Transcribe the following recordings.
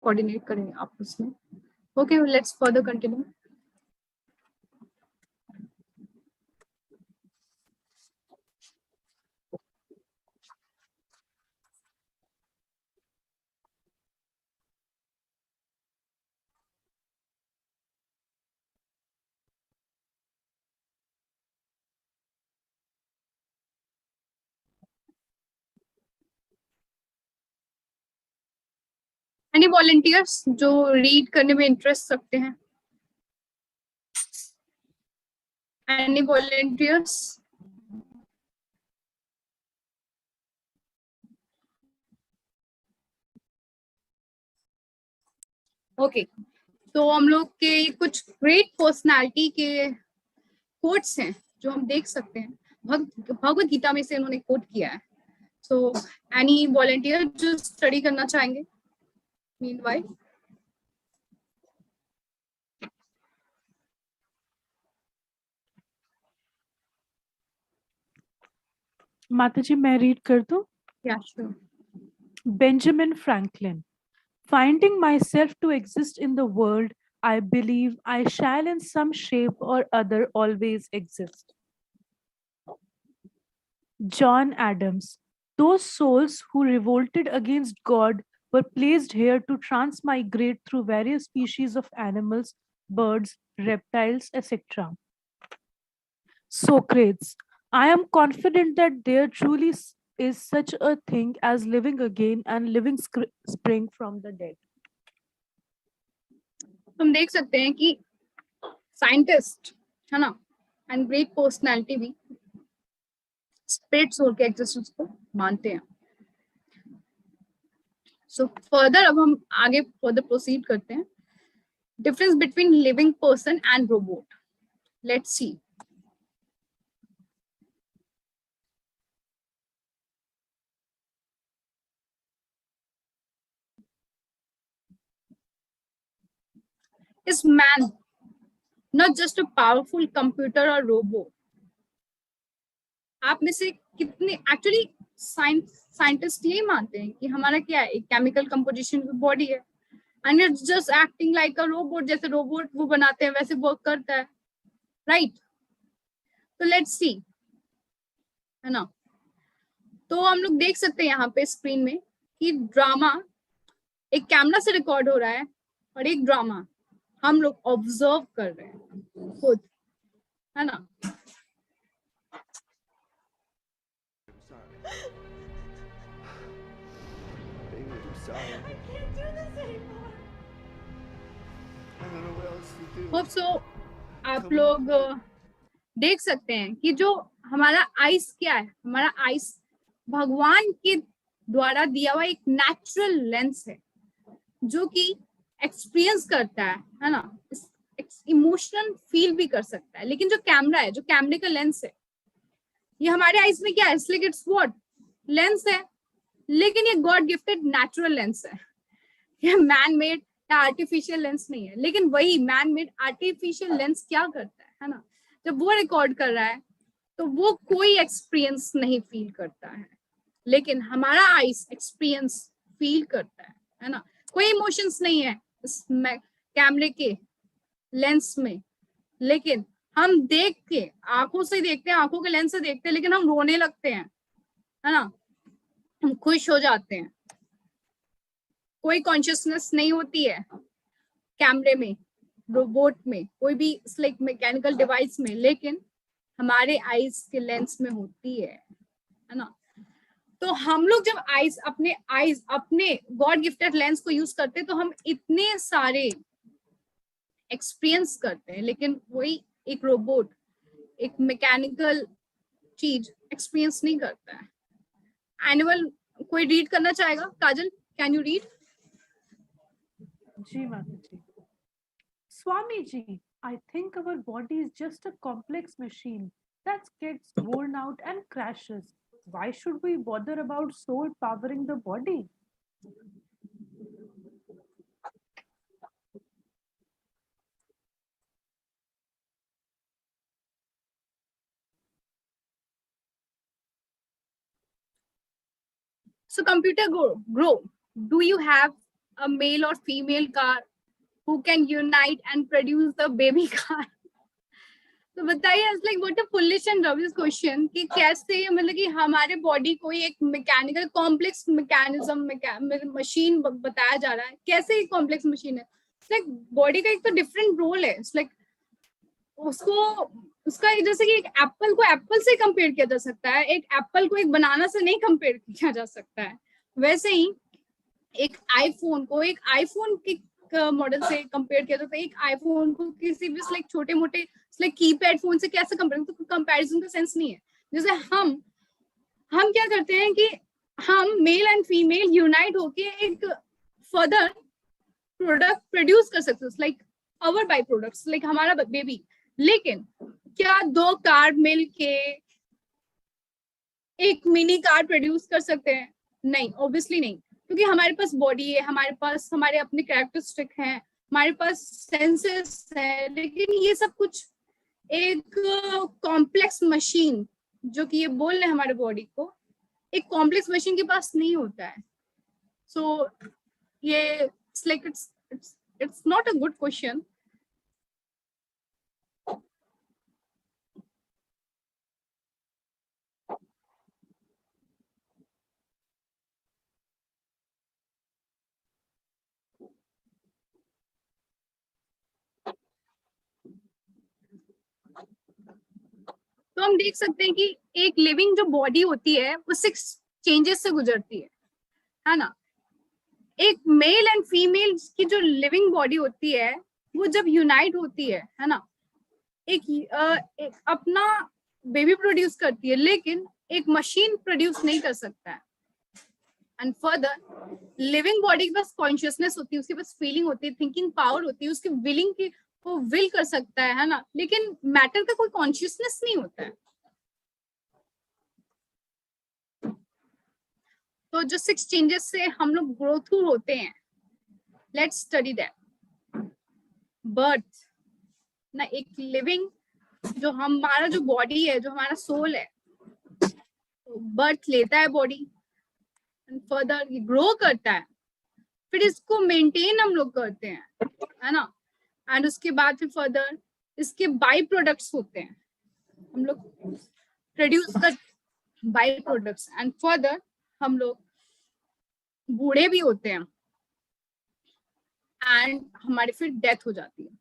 Coordinate करेंगे आपस में. Okay, let's further continue. Any volunteers जो रीड करने में इंटरेस्ट रखते हैं? Any volunteers? ओके, तो हम लोग के कुछ ग्रेट पर्सनालिटी के कोट्स हैं जो हम देख सकते हैं. भगवत गीता में से उन्होंने कोट किया है. सो एनी वॉलंटियर जो स्टडी करना चाहेंगे? मीनवाइल माताजी मैं रीड कर दूं? या sure. Benjamin Franklin. Finding myself to exist in the world, I believe I shall in some shape or other always exist. John Adams. Those souls who revolted against God were placed here to transmigrate through various species of animals, birds, reptiles, etc. Socrates. I am confident that there truly is such a thing as living again and living spring from the dead. हम देख सकते हैं कि scientist है ना and great personality भी spirit soul के existence को मानते हैं. सो फर्दर अब हम आगे फर्दर प्रोसीड करते हैं. Difference between living person and robot. Let's see. Is man not just a powerful computer or robot? आप में से कितने एक्चुअली साइंटिस्ट यही मानते हैं कि हमारा क्या है, एक केमिकल कंपोजिशन की बॉडी है and it's just acting like a robot. जैसे रोबोट वो बनाते हैं वैसे वर्क करता है, राइट? तो लेट्स सी, है ना. तो हम लोग देख सकते हैं यहाँ पे स्क्रीन में कि ड्रामा एक कैमरा से रिकॉर्ड हो रहा है और एक ड्रामा हम लोग ऑब्जर्व कर रहे हैं खुद, है ना. होप सो आप लोग देख सकते हैं कि जो हमारा आइस क्या है, हमारा आइस भगवान के द्वारा दिया हुआ एक नेचुरल लेंस है जो कि एक्सपीरियंस करता है ना, इमोशनल फील भी कर सकता है. लेकिन जो कैमरा है, जो कैमरे का लेंस है, ये हमारे आइस में क्या है, इसलिए इट्स व्हाट लेंस है, लेकिन ये गॉड गिफ्टेड नेचुरल लेंस है. ये मैन मेड या आर्टिफिशियल लेंस नहीं है. लेकिन वही मैन मेड आर्टिफिशियल लेंस क्या करता है ना, जब वो रिकॉर्ड कर रहा है तो वो कोई एक्सपीरियंस नहीं फील करता है, लेकिन हमारा आइस एक्सपीरियंस फील करता है ना. कोई इमोशंस नहीं है इस कैमरे के लेंस में, लेकिन हम देख के आंखों से देखते हैं, आंखों के लेंस से देखते हैं, लेकिन हम रोने लगते हैं, है ना, हम खुश हो जाते हैं. कोई कॉन्शियसनेस नहीं होती है कैमरे में, रोबोट में, कोई भी लाइक मैकेनिकल डिवाइस में, लेकिन हमारे आईज के लेंस में होती है ना. तो हम लोग जब आईज अपने गॉड गिफ्टेड लेंस को यूज करते हैं तो हम इतने सारे एक्सपीरियंस करते हैं, लेकिन वही एक रोबोट, एक मैकेनिकल चीज एक्सपीरियंस नहीं करता है. एनिमल कोई रीड करना चाहेगा? काजल, कैन यू रीड? जी माताजी. Swami ji, I think our body is just a complex machine that gets worn out and crashes. Why should we bother about soul powering the body? So computer grow, do you have a male or female car who can unite and produce the baby car. तो बताइए, like what a foolish and rubbish question कि कैसे मतलब कि हमारे body को एक mechanical complex mechanism machine बताया जा रहा है. कैसे कॉम्प्लेक्स मशीन है? लाइक बॉडी का एक तो डिफरेंट रोल है. लाइक उसको उसका जैसे कि एक एप्पल को एप्पल से कंपेयर किया जा सकता है, एक एप्पल को एक बनाना से नहीं कंपेयर किया जा सकता है. वैसे ही एक आईफोन को एक आईफोन के मॉडल से कंपेयर किया जाता है. एक आईफोन को किसी भी लाइक छोटे मोटे लाइक कीपैड फोन से कैसे कंपेयर, तो कंपैरिजन का सेंस नहीं है. जैसे हम क्या करते हैं कि हम मेल एंड फीमेल यूनाइट होके एक फर्दर प्रोडक्ट प्रोड्यूस कर सकते हैं, like our by products, like हमारा बेबी. लेकिन क्या दो कार मिल के एक मिनी कार प्रोड्यूस कर सकते हैं? नहीं, ऑब्वियसली नहीं, क्योंकि हमारे पास बॉडी है, हमारे पास हमारे अपने कैरेक्टरिस्टिक हैं, हमारे पास सेंसेस है. लेकिन ये सब कुछ एक कॉम्प्लेक्स मशीन जो कि ये बोल रहे हैं हमारे बॉडी को, एक कॉम्प्लेक्स मशीन के पास नहीं होता है. सो ये like it's not a good question. तो हम देख सकते हैं कि एक लिविंग जो बॉडी होती है वो 6 चेंजेस से गुजरती है ना. एक मेल एंड फीमेल की जो लिविंग बॉडी होती है वो जब यूनाइट होती है ना, एक अपना बेबी प्रोड्यूस करती है, लेकिन एक मशीन प्रोड्यूस नहीं कर सकता है. एंड फर्दर लिविंग बॉडी के पास कॉन्शियसनेस होती है, उसके पास फीलिंग होती है, थिंकिंग पावर होती है, उसकी विलिंग की वो विल कर सकता है ना. लेकिन मैटर का कोई कॉन्शियसनेस नहीं होता है. तो जो 6 चेंजेस से हम लोग ग्रो थ्रू होते हैं, लेट्स स्टडी दैट. बर्थ ना, एक लिविंग जो हमारा जो बॉडी है, जो हमारा सोल है, तो बर्थ लेता है बॉडी, फर्दर ये ग्रो करता है, फिर इसको मेंटेन हम लोग करते हैं, है ना. एंड उसके बाद फिर फर्दर इसके बाई प्रोडक्ट्स होते हैं, हम लोग प्रोड्यूस कर बाई प्रोडक्ट्स. एंड फर्दर हम लोग बूढ़े भी होते हैं एंड हमारी फिर डेथ हो जाती है.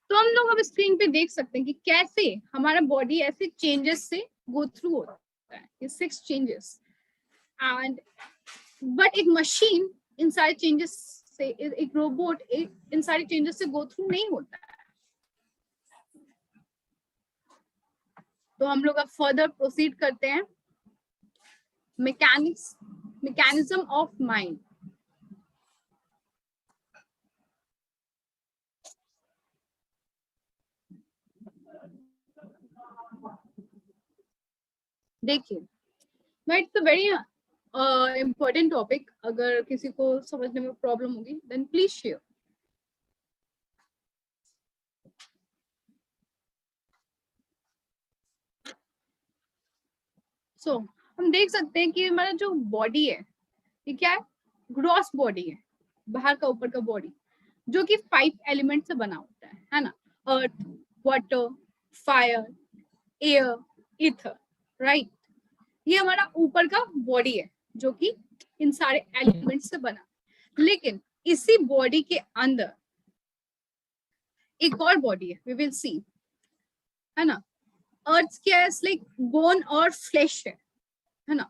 तो हम लोग अब स्क्रीन पे देख सकते हैं कि कैसे हमारा बॉडी ऐसे चेंजेस से गो थ्रू होता है, ये 6 चेंजेस. एंड बट एक मशीन इन सारे चेंजेस से, एक रोबोट इन सारे चेंजेस से गो थ्रू नहीं होता है. तो हम लोग अब फर्दर प्रोसीड करते हैं. Mechanism of mind. देखिए, it's a very important topic. अगर किसी को समझने में प्रॉब्लम होगी देन प्लीज शेयर. सो हम देख सकते हैं कि हमारा जो बॉडी है ये क्या है, ग्रॉस बॉडी है, बाहर का ऊपर का बॉडी, जो कि 5 एलिमेंट से बना होता है ना. Earth, water, fire, air, ether, right. ये हमारा ऊपर का बॉडी है जो कि इन सारे एलिमेंट से बना. लेकिन इसी बॉडी के अंदर एक और बॉडी है, वी विल सी, है ना. अर्थ क्या है, लाइक बोन और फ्लैश है ना.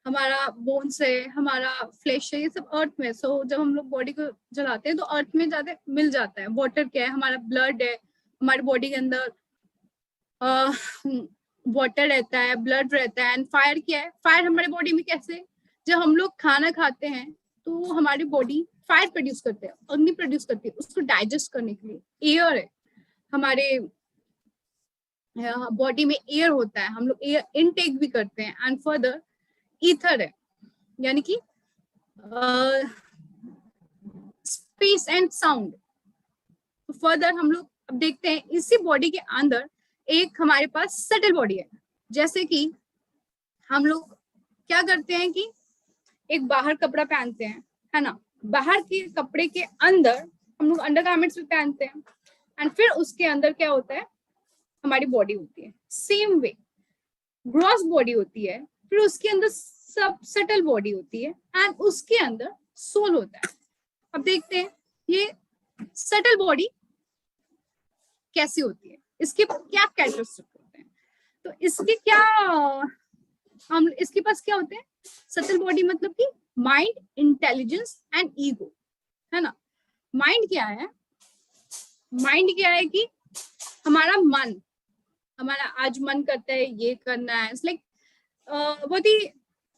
हमारा बोन्स है, हमारा फ्लैश है, ये सब अर्थ में. सो जब हम लोग बॉडी को जलाते हैं तो अर्थ में ज्यादा मिल जाता है. वाटर क्या है, हमारा ब्लड है, हमारे बॉडी के अंदर वाटर रहता है, ब्लड रहता है. एंड फायर क्या है, फायर हमारे बॉडी में कैसे, जब हम लोग खाना खाते हैं तो हमारी बॉडी फायर प्रोड्यूस करते हैं, अग्नि प्रोड्यूस करती है उसको डाइजेस्ट करने के लिए. एयर है, हमारे बॉडी में एयर होता है, हम लोग एयर इनटेक भी करते हैं. एंड फर्दर ईथर है, यानी कि स्पेस एंड साउंड. तो फर्दर हम लोग अब देखते हैं इसी बॉडी के अंदर एक हमारे पास सटल बॉडी है। जैसे कि हम लोग क्या करते हैं कि एक बाहर कपड़ा पहनते हैं, है ना, बाहर के कपड़े के अंदर हम लोग अंडरगारमेंट्स भी पहनते हैं, एंड फिर उसके अंदर क्या होता है, हमारी बॉडी होती है। सेम वे ग्रॉस बॉडी होती है, फिर उसके अंदर सब सटल बॉडी होती है, एंड उसके अंदर सोल होता है। अब देखते हैं ये सटल बॉडी कैसी होती है, इसके क्या कैरेक्टरिस्टिक होते हैं। तो इसके क्या, हम इसके पास क्या होते हैं, सटल बॉडी मतलब कि माइंड, इंटेलिजेंस एंड ईगो, है ना। माइंड क्या है, माइंड क्या है कि हमारा मन, हमारा आज मन करता है ये करना है, इट्स लाइक बहुत ही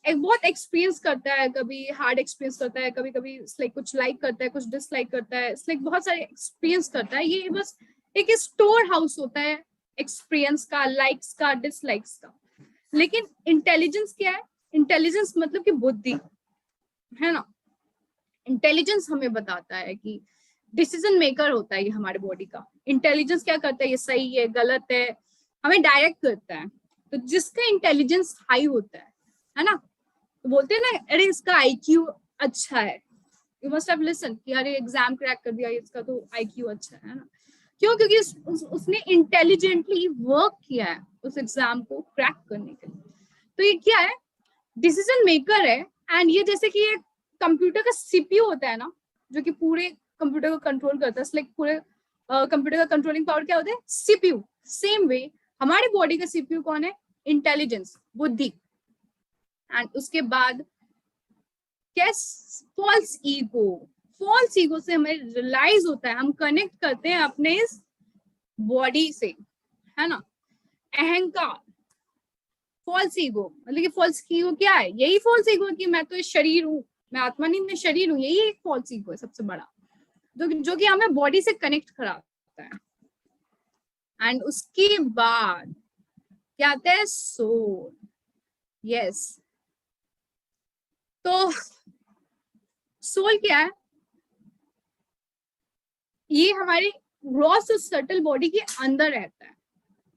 एक बहुत एक्सपीरियंस करता है, कभी हार्ड एक्सपीरियंस करता है, कभी कभी लाइक कुछ लाइक करता है, कुछ डिसलाइक करता है, लाइक बहुत सारे एक्सपीरियंस करता है। ये बस एक स्टोर हाउस होता है एक्सपीरियंस का, लाइक्स का, डिसलाइक्स का। लेकिन इंटेलिजेंस क्या है, इंटेलिजेंस मतलब कि बुद्धि, है ना। इंटेलिजेंस हमें बताता है कि डिसीजन मेकर होता है ये हमारे बॉडी का। इंटेलिजेंस क्या करता है, ये सही है गलत है, हमें डायरेक्ट करता है। तो जिसका इंटेलिजेंस हाई होता है ना, तो बोलते हैं ना, अरे इसका आईक्यू अच्छा है, यू मस्ट हैव लिसन कि अरे एग्जाम क्रैक कर दिया इसका तो आईक्यू अच्छा है ना। क्यों? क्योंकि उसने इंटेलिजेंटली वर्क किया है उस एग्जाम को क्रैक करने के लिए। तो ये क्या है, डिसीजन मेकर है। एंड ये जैसे कि एक कंप्यूटर का सीपीयू होता है ना, जो कि पूरे कंप्यूटर को कंट्रोल करता है, लाइक पूरे कंप्यूटर का कंट्रोलिंग पावर क्या होता है, सीपीयू। सेम वे हमारी बॉडी का सीपीयू कौन है, इंटेलिजेंस, बुद्धि। एंड उसके बाद क्या, फॉल्स ईगो। फॉल्स ईगो से हमें रियलाइज होता है, हम कनेक्ट करते हैं अपने इस बॉडी से, है ना। अहंकार, फॉल्स ईगो मतलब कि फॉल्स ईगो क्या है, यही फॉल्स ईगो कि मैं तो इस शरीर हूँ, मैं आत्मा नहीं, मैं शरीर हूँ, यही एक फॉल्स ईगो है सबसे बड़ा, जो कि हमें बॉडी से कनेक्ट कराता है। एंड उसके बाद क्या आता है, सोल। यस, तो सोल क्या है, ये हमारी ग्रॉस और सटल बॉडी के अंदर रहता है,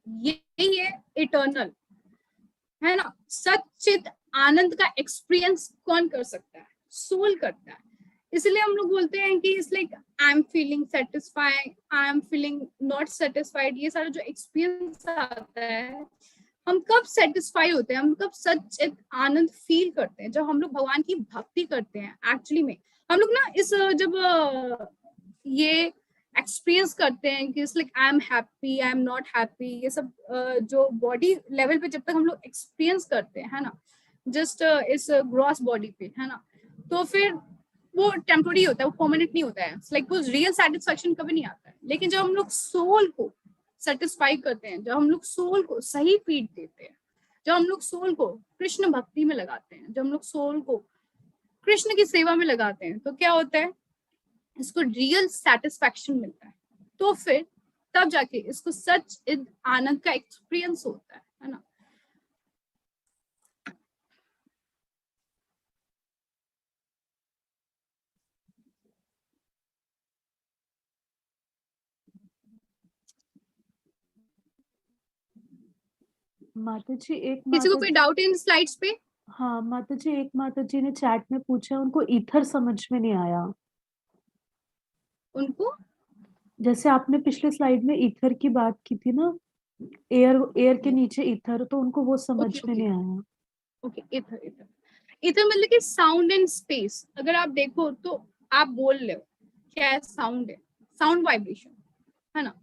यही है इटर्नल, है ना। सच्चित आनंद का एक्सपीरियंस कौन कर सकता है, सोल करता है। इसलिए हम लोग बोलते हैं कि it's like I am feeling satisfied, I am feeling not satisfied. ये सारा जो एक्सपीरियंस आता है, हम कब सेटिस्फाई होते हैं, हम कब सच्चित आनंद फील करते हैं, जब हम लोग भगवान की भक्ति करते हैं। एक्चुअली में हम लोग ना इस जब ये एक्सपीरियंस करते हैं कि like I am happy, I am not happy, ये सब जो बॉडी लेवल पे जब तक हम लोग एक्सपीरियंस करते हैं, है ना, जस्ट इस ग्रॉस बॉडी पे, है ना, तो फिर वो टेम्पोररी होता है, वो परमानेंट नहीं होता है, लाइक वो रियल सेटिस्फेक्शन कभी नहीं आता है। लेकिन जब हम लोग सोल को सेटिस्फाई करते हैं, जब हम लोग सोल को सही फीड देते हैं, जब हम लोग सोल को कृष्ण भक्ति में लगाते हैं, जब हम लोग सोल को कृष्ण की सेवा में लगाते हैं, तो क्या होता है, इसको रियल सेटिस्फैक्शन मिलता है। तो फिर तब जाके इसको सच आनंद का एक्सपीरियंस होता है ना। माता जी एक किसी को माता कोई डाउट है इन स्लाइड्स पे? हाँ माता जी, एक माता जी ने चैट में पूछा, उनको ईथर समझ में नहीं आया। उनको जैसे आपने पिछले स्लाइड में ईथर की बात की थी ना, एयर एयर के नीचे ईथर, तो उनको वो समझ ओके में ओके नहीं आया। ओके, इधर इधर इधर मतलब कि साउंड एंड स्पेस। अगर आप देखो तो आप बोल रहे हो क्या है, साउंड है, साउंड वाइब्रेशन, है ना।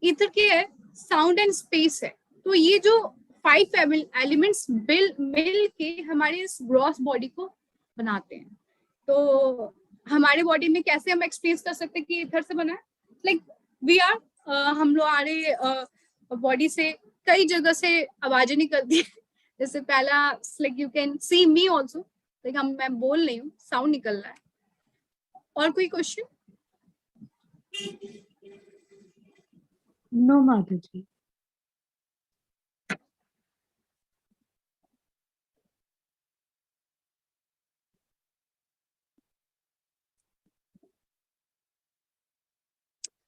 इधर क्या है, साउंड एंड स्पेस है। तो ये जो 5 एलिमेंट्स मिल के हमारे इस ग्रॉस बॉडी को बनाते हैं। तो हमारे बॉडी में कैसे हम एक्सपीरियंस कर सकते हैं कि इधर से बना है, लाइक वी आर, हम लोग हमारे बॉडी से कई जगह से आवाजें निकलती है। जैसे पहला, like you can see me also, like मैं बोल रही हूँ, साउंड निकल रहा है। और कोई क्वेश्चन? नो माता जी।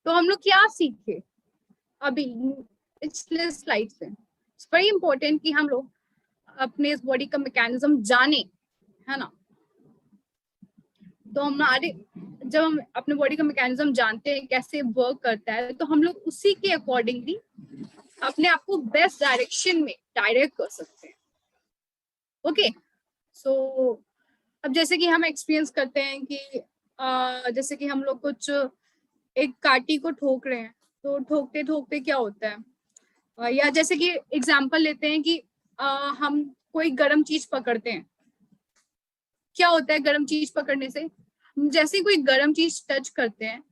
तो हम लोग क्या सीखे अभी पिछले स्लाइड से? इट्स वेरी इंपॉर्टेंट कि हम लोग अपने इस बॉडी का मैकेनिज्म जाने, है ना। तो हमारे जब हम अपने बॉडी का मैकेनिज्म जानते हैं कैसे वर्क करता है, तो हम लोग उसी के अकॉर्डिंगली अपने आप को बेस्ट डायरेक्शन में डायरेक्ट कर सकते हैं। ओके, सो अब जैसे कि हम एक्सपीरियंस करते हैं कि जैसे कि हम लोग कुछ एक काटी को ठोक रहे हैं, तो ठोकते ठोकते क्या होता है, या जैसे कि एग्जांपल लेते हैं कि हम कोई गर्म चीज पकड़ते हैं, क्या होता है गर्म चीज पकड़ने से? जैसे कोई गर्म चीज टच करते हैं,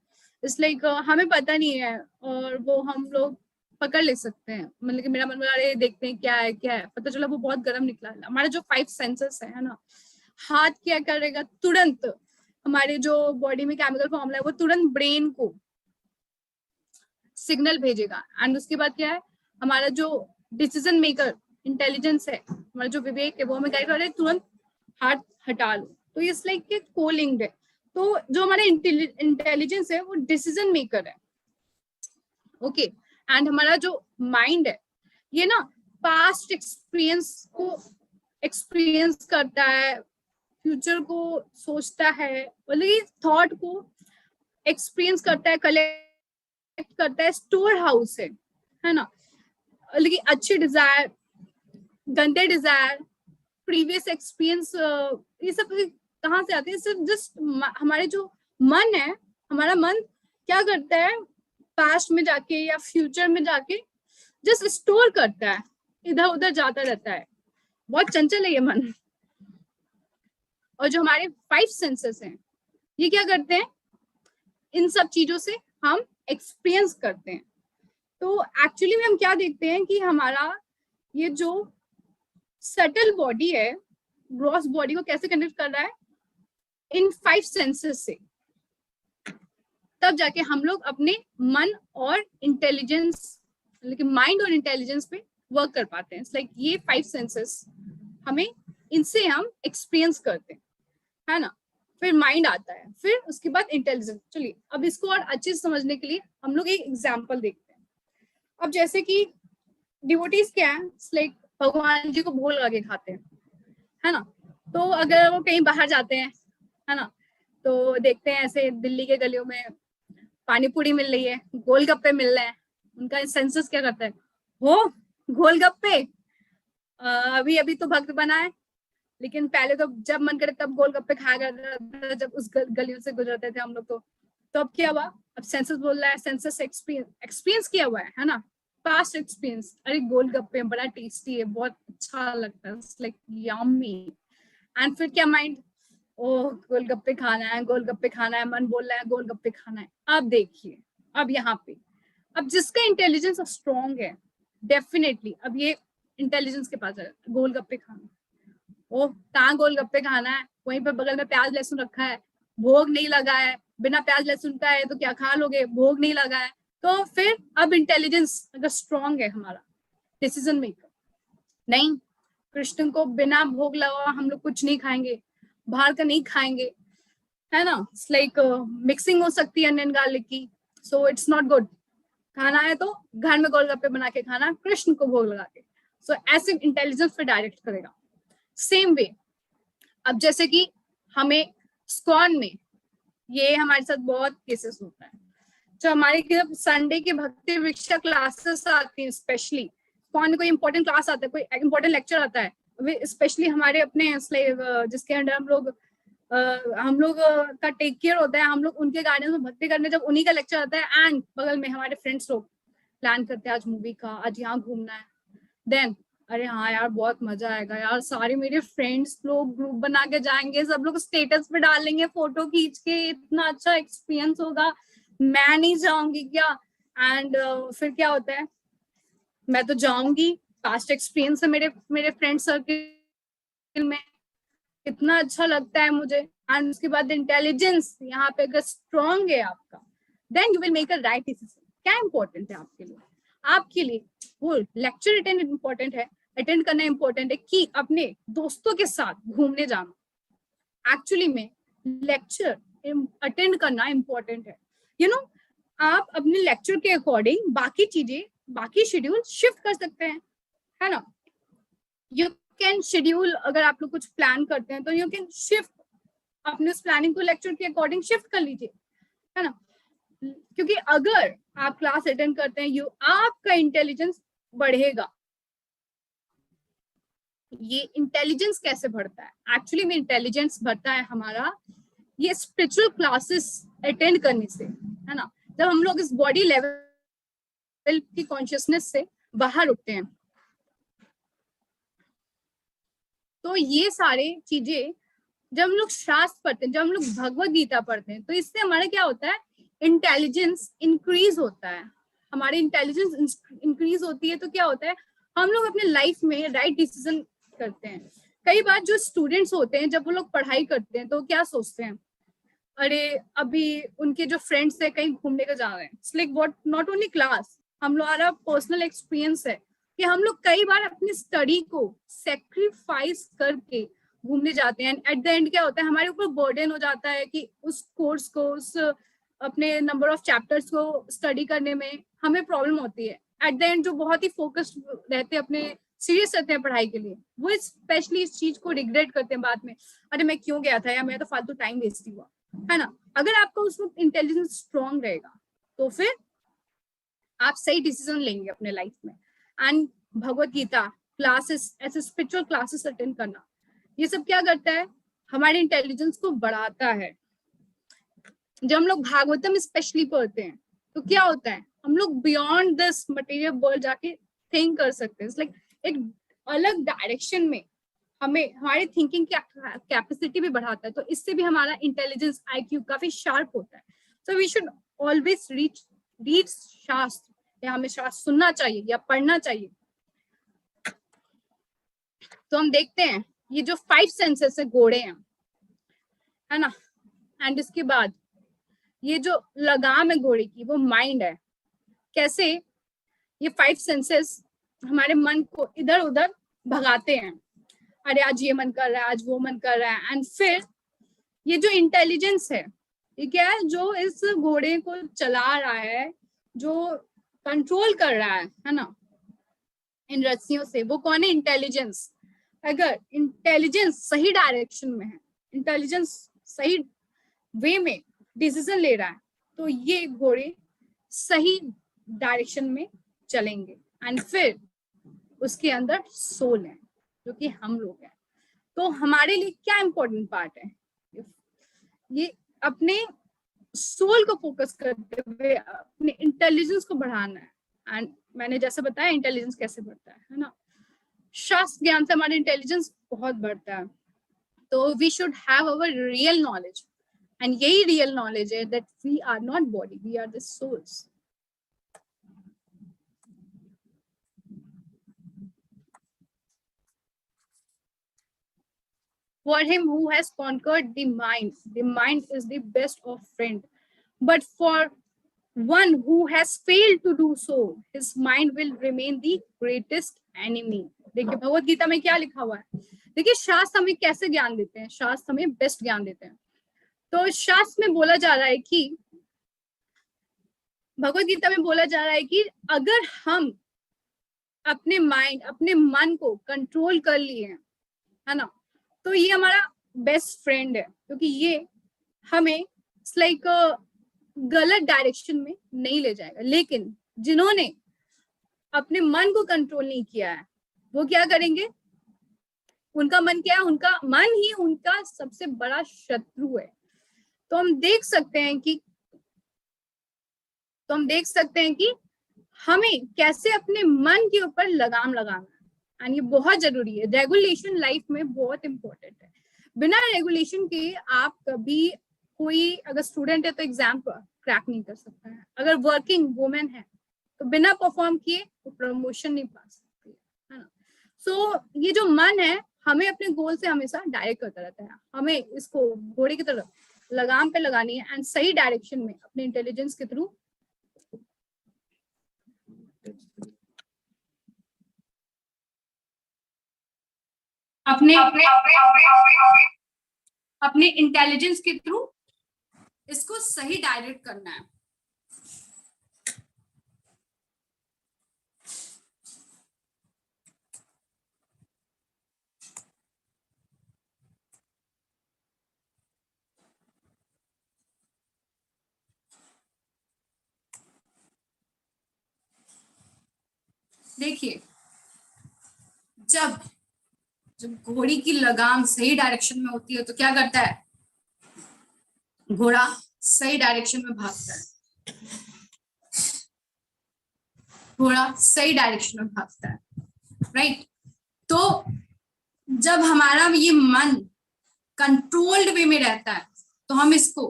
इसलिए हमें पता नहीं है और वो हम लोग पकड़ ले सकते हैं, मतलब कि मेरा मन बना रहे देखते हैं क्या है क्या है, पता चला वो बहुत गर्म निकला। हमारे जो 5 सेंसेस है ना, हाथ क्या करेगा, तुरंत हमारे जो बॉडी में केमिकल फॉर्मूला है वो तुरंत ब्रेन को सिग्नल भेजेगा, एंड उसके बाद क्या है, हमारा जो डिसीजन मेकर इंटेलिजेंस है, हमारा जो विवेक है, वो हमें गाइड कर रहा है तुरंत हाथ हटा लो। तो इस लाइक के कोलिंग है। तो जो हमारा इंटेलिजेंस है वो डिसीजन मेकर है। ओके, एंड हमारा जो माइंड है ये ना पास्ट एक्सपीरियंस को एक्सपीरियंस करता है, फ्यूचर को सोचता है, मतलब थॉट को एक्सपीरियंस करता है, कलेक्ट करता है, स्टोर हाउस है ना। लेकिन अच्छे डिजायर, गंदे डिजायर, प्रीवियस एक्सपीरियंस, ये सब कहाँ से आते हैं? सिर्फ जस्ट हमारे जो मन है, हमारा मन क्या करता है, पास्ट में जाके या फ्यूचर में जाके जस्ट स्टोर करता है, इधर उधर जाता रहता है, बहुत चंचल है ये मन। और जो हमारे 5 सेंसेस हैं ये क्या करते हैं, इन सब चीजों से हम एक्सपीरियंस करते हैं। तो एक्चुअली में हम क्या देखते हैं कि हमारा ये जो सटल बॉडी है, ग्रॉस बॉडी को कैसे कनेक्ट कर रहा है, इन 5 सेंसेस से। तब जाके हम लोग अपने मन और इंटेलिजेंस, लेकिन माइंड और इंटेलिजेंस पे वर्क कर पाते हैं। लाइक ये 5 सेंसेस हमें, इनसे हम एक्सपीरियंस करते हैं, है ना। फिर माइंड आता है, फिर उसके बाद इंटेलिजेंस। चलिए अब इसको और अच्छे से समझने के लिए हम लोग एक एग्जाम्पल देखते हैं। अब जैसे कि डिवोटीज क्या है, लाइक भगवान जी को भोग लगा के खाते हैं, है ना। तो अगर वो कहीं बाहर जाते हैं, है ना, तो देखते हैं ऐसे दिल्ली के गलियों में पानी पूरी मिल रही है, गोलगप्पे मिल रहे हैं, उनका सेंसस क्या करता है, हो गोलगप्पे, अभी अभी तो भक्त बना है, लेकिन पहले तो जब मन करे तब गोलगप्पे खाया करता था, जब उस गलियों से गुजरते थे हम लोग। तो अब क्या हुआ, अब सेंसस बोल रहा है, सेंसस एक्सपीरियंस किया हुआ है ना, पास्ट एक्सपीरियंस, अरे गोलगप्पे बड़ा टेस्टी है, बहुत अच्छा लगता है, लाइक यम्मी। एंड फिर क्या माइंड, ओह गोलगप्पे खाना है, गोलगप्पे खाना है, मन बोल रहा है गोलगप्पे खाना है। अब देखिए, अब यहाँ पे, अब जिसका इंटेलिजेंस स्ट्रॉन्ग है, डेफिनेटली अब ये इंटेलिजेंस के पास है, गोलगप्पे खाना, ओह कहाँ गोलगप्पे खाना है, वहीं पे बगल में प्याज लहसुन रखा है, भोग नहीं लगा है, बिना प्याज लहसुन का है तो क्या खा लोगे, भोग नहीं लगा है। तो फिर अब इंटेलिजेंस अगर स्ट्रॉन्ग है हमारा, डिसीजन मेकर, नहीं कृष्ण को बिना भोग लगा हम लोग कुछ नहीं खाएंगे, बाहर का नहीं खाएंगे, है ना। लाइक मिक्सिंग हो सकती है अनियन गार्लिक की, सो इट्स नॉट गुड। खाना है तो घर में गोलगप्पे बना के खाना, कृष्ण को भोग लगा के। सो ऐसे इंटेलिजेंस पे डायरेक्ट करेगा। सेम वे, अब जैसे कि हमें स्कॉन में ये हमारे साथ बहुत केसेस होता है, जो हमारे जब संडे के भक्ति वृक्षा क्लासेस आती हैं, स्पेशली स्कॉन में कोई इंपॉर्टेंट क्लास आता है, कोई इंपॉर्टेंट लेक्चर आता है, स्पेशली हमारे अपने जिसके अंडर हम लोग का टेक केयर होता है, हम लोग उनके गार्डन में भक्ति करने जब उन्हीं का लेक्चर आता है, एंड बगल में हमारे फ्रेंड्स लोग प्लान करते हैं आज मूवी का, आज यहाँ घूमना है, देन अरे हाँ यार बहुत मजा आएगा यार, सारे मेरे फ्रेंड्स लोग ग्रुप बना के जाएंगे, सब लोग स्टेटस पे डालेंगे फोटो खींच के, इतना अच्छा एक्सपीरियंस होगा, मैं नहीं जाऊंगी क्या। एंड फिर क्या होता है, मैं तो जाऊंगी, पास्ट एक्सपीरियंस है मेरे मेरे फ्रेंड सर्किल में, इतना अच्छा लगता है मुझे। एंड उसके बाद इंटेलिजेंस यहाँ पे अगर स्ट्रॉन्ग है आपका, then you will make a right decision. क्या इंपॉर्टेंट है आपके लिए? आपके लिए वो लेक्चर अटेंड इम्पोर्टेंट है, अटेंड करना इम्पोर्टेंट है कि अपने दोस्तों के साथ घूमने जाना? एक्चुअली में लेक्चर अटेंड करना इम्पोर्टेंट है, यू नो। आप अपने लेक्चर के अकॉर्डिंग बाकी चीजें, बाकी शेड्यूल शिफ्ट कर सकते हैं, है ना। यू कैन शेड्यूल, अगर आप लोग कुछ प्लान करते हैं तो यू कैन शिफ्ट अपने उस प्लानिंग को लेक्चर के अकॉर्डिंग शिफ्ट कर लीजिए, है ना। क्योंकि अगर आप क्लास अटेंड करते हैं, आपका इंटेलिजेंस बढ़ेगा। ये इंटेलिजेंस कैसे बढ़ता है? एक्चुअली में इंटेलिजेंस बढ़ता है हमारा ये स्पिरिचुअल क्लासेस अटेंड करने से, है ना। जब हम लोग इस बॉडी लेवल की कॉन्शियसनेस से बाहर उठते हैं, तो ये सारे चीजें जब हम लोग शास्त्र पढ़ते हैं, जब हम लोग भगवत गीता पढ़ते हैं, तो इससे हमारा क्या होता है, इंटेलिजेंस इंक्रीज होता है। हमारी इंटेलिजेंस इंक्रीज होती है तो क्या होता है, हम लोग अपने लाइफ में राइट डिसीजन करते हैं। कई बार जो स्टूडेंट्स होते हैं, जब वो लोग पढ़ाई करते हैं तो क्या सोचते हैं, अरे अभी उनके जो फ्रेंड्स है कहीं घूमने का जा रहे हैं, it's like what, not only class, हम लोग हमारा पर्सनल एक्सपीरियंस है कि हम लोग कई बार अपनी स्टडी को सेक्रीफाइस करके घूमने जाते हैं। एट द एंड क्या होता है, हमारे ऊपर बर्डन हो जाता है कि उस कोर्स को, उस अपने नंबर ऑफ चैप्टर्स को स्टडी करने में हमें प्रॉब्लम होती है। एट द एंड जो बहुत ही फोकस्ड रहते हैं, अपने सीरियस रहते हैं पढ़ाई के लिए, वो स्पेशली इस चीज को रिग्रेट करते हैं बाद में, अरे मैं क्यों गया था या मेरा तो फालतू टाइम वेस्ट हुआ, है ना। अगर आपका उस वक्त इंटेलिजेंस स्ट्रॉन्ग रहेगा तो फिर आप सही डिसीजन लेंगे अपने लाइफ में। एंड भगवत गीता क्लासेस, ऐसे स्पिरिचुअल क्लासेस अटेंड करना, ये सब क्या करता है, हमारे इंटेलिजेंस को बढ़ाता है। जब हम लोग भागवतम स्पेशली पढ़ते हैं तो क्या होता है, हम लोग बियॉन्ड दिस मटेरियल वर्ल्ड जाके थिंक कर सकते हैं। लाइक एक अलग डायरेक्शन में हमें हमारी थिंकिंग की कैपेसिटी भी बढ़ाता है, तो इससे भी हमारा इंटेलिजेंस आईक्यू काफी शार्प होता है। So we should always read shastra, या हमें शास्त्र सुनना चाहिए या पढ़ना चाहिए। तो हम देखते हैं ये जो 5 सेंसेस है, घोड़े हैं, है ना, एंड इसके बाद ये जो लगाम है घोड़े की, वो माइंड है। कैसे ये 5 सेंसेस हमारे मन को इधर उधर भगाते हैं, अरे आज ये मन कर रहा है, आज वो मन कर रहा है। एंड फिर ये जो इंटेलिजेंस है, ये क्या है, जो इस घोड़े को चला रहा है, जो कंट्रोल कर रहा है ना, इन रस्सियों से, वो कौन है, इंटेलिजेंस। अगर इंटेलिजेंस सही डायरेक्शन में है, इंटेलिजेंस सही वे में डिसीजन ले रहा है, तो ये घोड़े सही डायरेक्शन में चलेंगे। एंड फिर उसके अंदर सोल है, जो कि हम लोग हैं। तो हमारे लिए क्या इंपॉर्टेंट पार्ट है, ये अपने सोल को फोकस करते हुए अपने इंटेलिजेंस को बढ़ाना है। एंड मैंने जैसे बताया इंटेलिजेंस कैसे बढ़ता है ना, शास्त्र ज्ञान से हमारा इंटेलिजेंस बहुत बढ़ता है। तो we should have our real knowledge, and यही रियल नॉलेज है that we are not body, we are the souls. For him who has conquered the mind is the best of friend. But for one who has failed to do so, his mind will remain the greatest enemy. देखिए भगवत गीता में क्या लिखा हुआ है, देखिए शास्त्र हमें कैसे ज्ञान देते हैं, शास्त्र हमें बेस्ट ज्ञान देते हैं। तो शास्त्र में बोला जा रहा है कि, भगवत गीता में बोला जा रहा है कि अगर हम अपने माइंड, अपने मन को कंट्रोल कर लिए हैं, है ना, तो ये हमारा बेस्ट फ्रेंड है, क्योंकि ये हमें लाइक गलत डायरेक्शन में नहीं ले जाएगा। लेकिन जिन्होंने अपने मन को कंट्रोल नहीं किया है, वो क्या करेंगे, उनका मन क्या है, उनका मन ही उनका सबसे बड़ा शत्रु है। तो हम देख सकते हैं कि हमें कैसे अपने मन के ऊपर लगाम लगाना है। एंड ये बहुत जरूरी है, रेगुलेशन लाइफ में बहुत इंपॉर्टेंट है। बिना रेगुलेशन के आप कभी, कोई अगर स्टूडेंट है तो एग्जाम क्रैक नहीं कर सकता है, अगर वर्किंग वुमेन है तो बिना परफॉर्म किए वो प्रमोशन नहीं पा सकती है ना। सो ये जो मन है हमें अपने गोल से हमेशा डायरेक्ट करता रहता है, हमें इसको घोड़े की तरफ लगाम पे लगानी है एंड सही डायरेक्शन में अपने इंटेलिजेंस के थ्रू अपने इंटेलिजेंस के थ्रू इसको सही डायरेक्ट करना है। देखिए, जब जब घोड़ी की लगाम सही डायरेक्शन में होती है तो क्या करता है, घोड़ा सही डायरेक्शन में भागता है, घोड़ा सही डायरेक्शन में भागता है, राइट। तो जब हमारा ये मन कंट्रोल्ड वे में रहता है तो हम इसको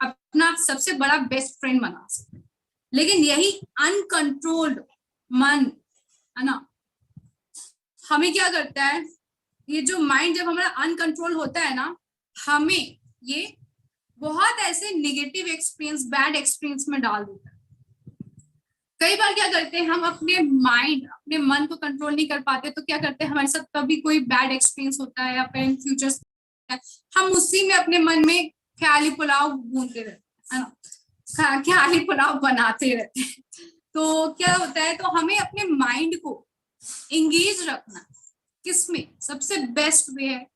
अपना सबसे बड़ा बेस्ट फ्रेंड बना सकते हैं। लेकिन यही अनकंट्रोल्ड मन है ना, हमें क्या करता है, ये जो माइंड जब हमारा अनकंट्रोल होता है ना, हमें ये बहुत ऐसे नेगेटिव एक्सपीरियंस, बैड एक्सपीरियंस में डाल देता है। कई बार क्या करते हैं हम, अपने माइंड, अपने मन को कंट्रोल नहीं कर पाते तो क्या करते हैं, हमारे साथ कभी कोई बैड एक्सपीरियंस होता है या फिर फ्यूचर, हम उसी में अपने मन में ख्याली पुलाव भूनते रहते हैं ना, ख्याली पुलाव बनाते रहते हैं। तो क्या होता है, तो हमें अपने माइंड को एंगेज रखना किसमें, सबसे बेस्ट वे है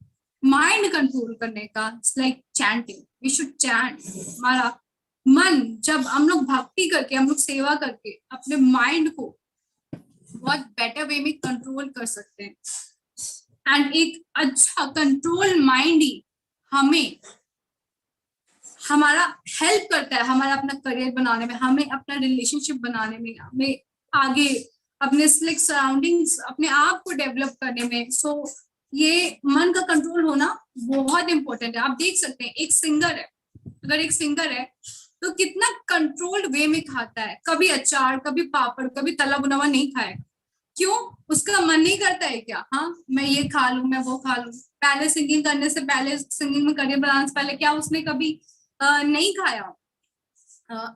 माइंड कंट्रोल करने का, like chanting. We should chant. हमारा मन, जब हम लोग भक्ति करके, हम लोग सेवा करके अपने माइंड को बहुत बेटर वे में कंट्रोल कर सकते हैं। एंड एक अच्छा कंट्रोल माइंड ही हमें, हमारा हेल्प करता है, हमारा अपना करियर बनाने में, हमें अपना रिलेशनशिप बनाने में, हमें आगे अपने सराउंडिंग्स, अपने आप को डेवलप करने में। सो ये मन का कंट्रोल होना बहुत इंपॉर्टेंट है। आप देख सकते हैं, एक सिंगर है, अगर एक सिंगर है तो कितना कंट्रोल्ड वे में खाता है, कभी अचार, कभी पापड़, कभी तला भुना हुआ नहीं खाएगा। क्यों? उसका मन नहीं करता है क्या, हाँ मैं ये खा लूं, मैं वो खा लूं। पहले सिंगिंग करने से पहले, सिंगिंग में करियर बनाने से पहले क्या उसने कभी नहीं खाया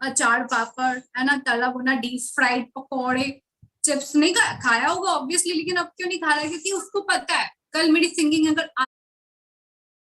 अचार, पापड़, है ना, तला भुना, डीप फ्राइड पकौड़े, चिप्स नहीं खाया होगा ऑब्वियसली। लेकिन अब क्यों नहीं खा रहा है, क्योंकि उसको पता है कल मेरी सिंगिंग अगर